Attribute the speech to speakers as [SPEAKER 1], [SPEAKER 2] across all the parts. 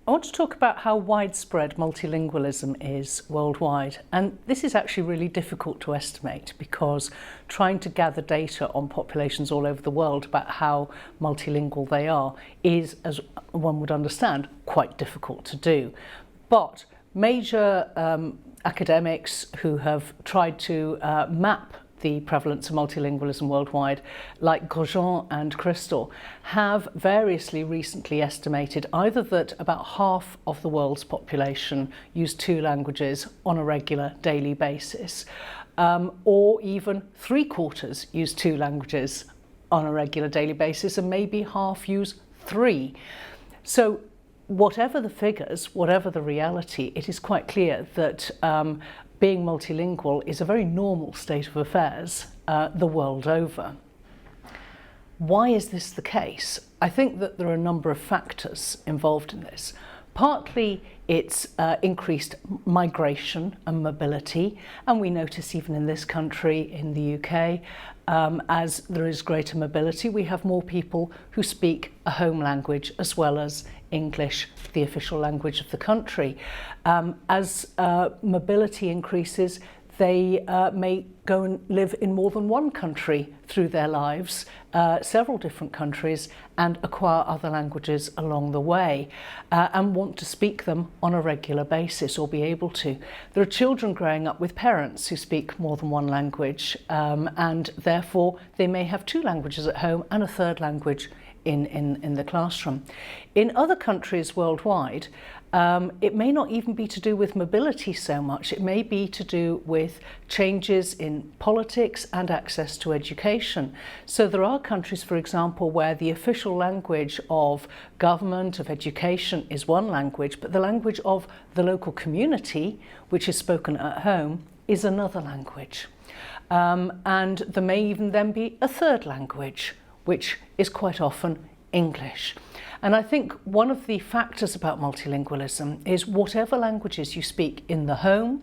[SPEAKER 1] I want to talk about how widespread multilingualism is worldwide, and this is actually really difficult to estimate because trying to gather data on populations all over the world about how multilingual they are is, as one would understand, quite difficult to do. But major academics who have tried to map the prevalence of multilingualism worldwide, like Grosjean and Crystal, have variously recently estimated either that about half of the world's population use 2 languages on a regular daily basis, or even 3/4 use 2 languages on a regular daily basis, and maybe half use 3. So whatever the figures, whatever the reality, it is quite clear that being multilingual is a very normal state of affairs the world over. Why is this the case? I think that there are a number of factors involved in this. Partly it's increased migration and mobility, and we notice even in this country, in the UK, as there is greater mobility, we have more people who speak a home language as well as English, the official language of the country. As mobility increases, they may go and live in more than one country through their lives, several different countries, and acquire other languages along the way, and want to speak them on a regular basis or be able to. There are children growing up with parents who speak more than one language, and therefore they may have 2 languages at home and a 3rd language in the classroom. In other countries worldwide, it may not even be to do with mobility so much. It may be to do with changes in politics and access to education. So there are countries, for example, where the official language of government, of education, is one language, but the language of the local community, which is spoken at home, is another language. And there may even then be a 3rd language, which is quite often English. And I think one of the factors about multilingualism is whatever languages you speak in the home,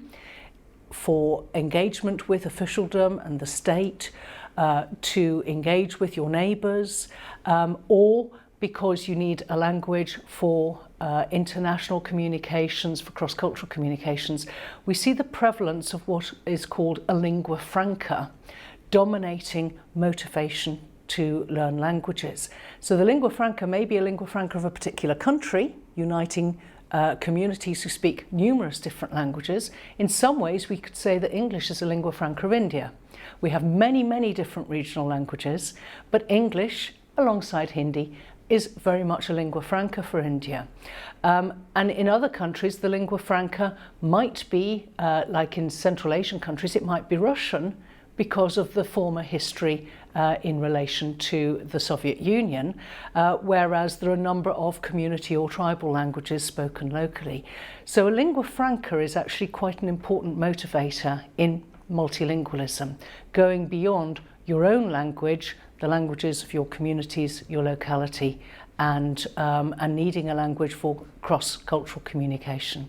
[SPEAKER 1] for engagement with officialdom and the state, to engage with your neighbours, or because you need a language for international communications, for cross-cultural communications, we see the prevalence of what is called a lingua franca dominating motivation to learn languages. So the lingua franca may be a lingua franca of a particular country, uniting communities who speak numerous different languages. In some ways, we could say that English is a lingua franca of India. We have many, many different regional languages, but English, alongside Hindi, is very much a lingua franca for India. And in other countries, the lingua franca might be, like in Central Asian countries, it might be Russian, because of the former history in relation to the Soviet Union, whereas there are a number of community or tribal languages spoken locally. So a lingua franca is actually quite an important motivator in multilingualism, going beyond your own language, the languages of your communities, your locality, and needing a language for cross-cultural communication.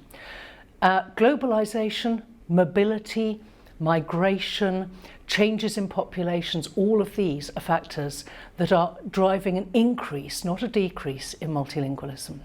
[SPEAKER 1] Globalization, mobility, migration, changes in populations, all of these are factors that are driving an increase, not a decrease, in multilingualism.